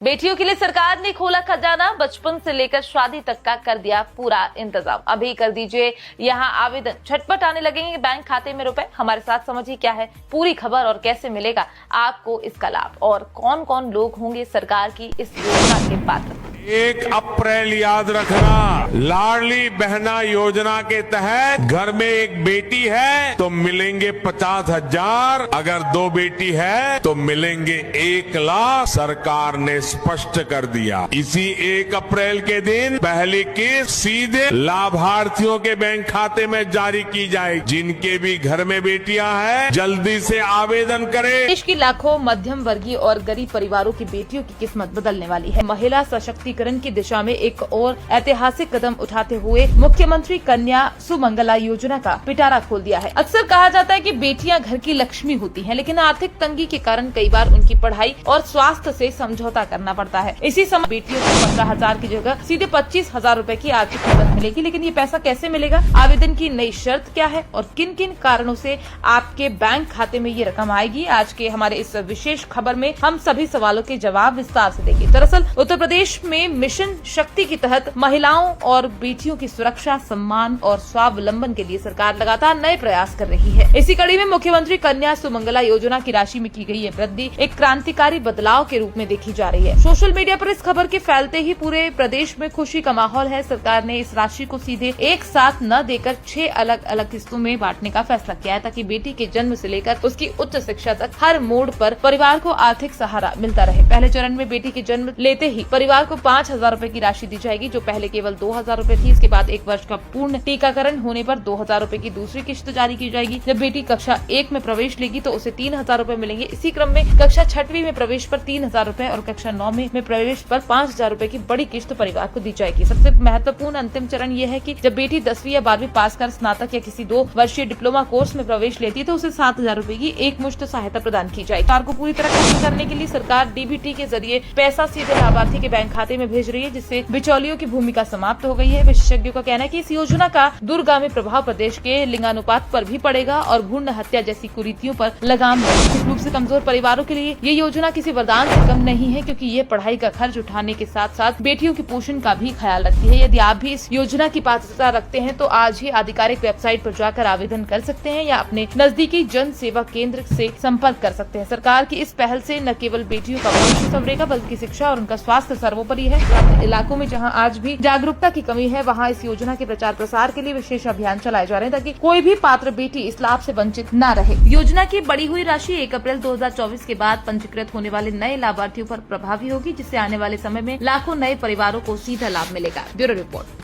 बेटियों के लिए सरकार ने खोला खजाना, बचपन से लेकर शादी तक का कर दिया पूरा इंतजाम। अभी कर दीजिए यहाँ आवेदन, झटपट आने लगेंगे बैंक खाते में रुपए। हमारे साथ समझिए क्या है पूरी खबर और कैसे मिलेगा आपको इसका लाभ और कौन कौन लोग होंगे सरकार की इस योजना के पात्र। 1 अप्रैल याद रखना, लाडली बहना योजना के तहत घर में एक बेटी है तो मिलेंगे 50,000, अगर 2 बेटी है तो मिलेंगे 1 लाख। सरकार ने स्पष्ट कर दिया इसी 1 अप्रैल के दिन पहली किस्त सीधे लाभार्थियों के बैंक खाते में जारी की जाएगी। जिनके भी घर में बेटियां हैं जल्दी से आवेदन करें। देश की लाखों मध्यम वर्गीय और गरीब परिवारों की बेटियों की किस्मत बदलने वाली है। महिला सशक्तिकरण की दिशा में एक और ऐतिहासिक कदम उठाते हुए मुख्यमंत्री कन्या सुमंगला योजना का पिटारा खोल दिया है। अक्सर कहा जाता है कि बेटियां घर की लक्ष्मी होती हैं, लेकिन आर्थिक तंगी के कारण कई बार उनकी पढ़ाई और स्वास्थ्य से समझौता करना पड़ता है। इसी समय बेटियों को 15,000 की जगह सीधे 25,000 रूपए की आर्थिक मदद मिलेगी। लेकिन ये पैसा कैसे मिलेगा, आवेदन की नई शर्त क्या है और किन किन कारणों से आपके बैंक खाते में ये रकम आएगी, आज के हमारे इस विशेष खबर में हम सभी सवालों के जवाब विस्तार से देंगे। दरअसल उत्तर प्रदेश में मिशन शक्ति के तहत महिलाओं और बेटियों की सुरक्षा, सम्मान और स्वावलंबन के लिए सरकार लगातार नए प्रयास कर रही है। इसी कड़ी में मुख्यमंत्री कन्या सुमंगला योजना की राशि में की गई ये वृद्धि एक क्रांतिकारी बदलाव के रूप में देखी जा रही है। सोशल मीडिया पर इस खबर के फैलते ही पूरे प्रदेश में खुशी का माहौल है। सरकार ने इस राशि को सीधे एक साथ न देकर 6 अलग अलग किस्तों में बांटने का फैसला किया है, ताकि बेटी के जन्म से लेकर उसकी उच्च शिक्षा तक हर मोड़ पर परिवार को आर्थिक सहारा मिलता रहे। पहले चरण में बेटी के जन्म लेते ही परिवार को 5,000 रूपए की राशि दी जाएगी, जो पहले केवल 2,000 रूपए थी। इसके बाद 1 वर्ष का पूर्ण टीकाकरण होने पर 2,000 रूपए की दूसरी किस्त जारी की जाएगी। जब बेटी कक्षा 1 में प्रवेश लेगी तो उसे 3,000 रूपए मिलेंगे। इसी क्रम में कक्षा 6वीं में प्रवेश पर 3,000 रूपए और कक्षा 9 में प्रवेश पर 5,000 रूपए की बड़ी किस्त परिवार को दी जाएगी। सबसे महत्वपूर्ण अंतिम चरण ये है कि जब बेटी 10वीं या 12वीं पास कर स्नातक या किसी 2 वर्षीय डिप्लोमा कोर्स में प्रवेश लेती है तो उसे 7,000 रूपए की एक मुश्त सहायता प्रदान की जाएगी। सरकार को पूरी तरह खत्म करने के लिए सरकार डीबीटी के जरिए पैसा सीधे लाभार्थी के बैंक खाते में भेज रही है, जिससे बिचौलियों की भूमिका समाप्त हो गई है। विशेषज्ञों का कहना है कि इस योजना का दूरगामी प्रभाव प्रदेश के लिंगानुपात पर भी पड़ेगा और भ्रूण हत्या जैसी कुरीतियों पर लगाम लगेगी। आर्थिक रूप से कमजोर परिवारों के लिए ये योजना किसी वरदान से कम नहीं है, क्योंकि ये पढ़ाई का खर्च उठाने के साथ साथ बेटियों के पोषण का भी ख्याल रखती है। यदि आप भी इस योजना की पात्रता रखते हैं तो आज ही आधिकारिक वेबसाइट पर जाकर आवेदन कर सकते हैं या अपने नजदीकी जन सेवा केंद्र से संपर्क कर सकते हैं। सरकार की इस पहल से न केवल बेटियों का भविष्य संवरेगा, बल्कि शिक्षा और उनका स्वास्थ्य सर्वोपरि है। इलाकों में जहां आज भी जागरूकता की कमी है, वहां इस योजना के प्रचार प्रसार के लिए विशेष अभियान चलाए जा रहे हैं, ताकि कोई भी पात्र बेटी इस लाभ से वंचित न रहे। योजना की बढ़ी हुई राशि 1 अप्रैल 2024 के बाद पंजीकृत होने वाले नए लाभार्थियों पर प्रभावी होगी, जिससे आने वाले समय में लाखों नए परिवारों को सीधा लाभ मिलेगा। Bureau report.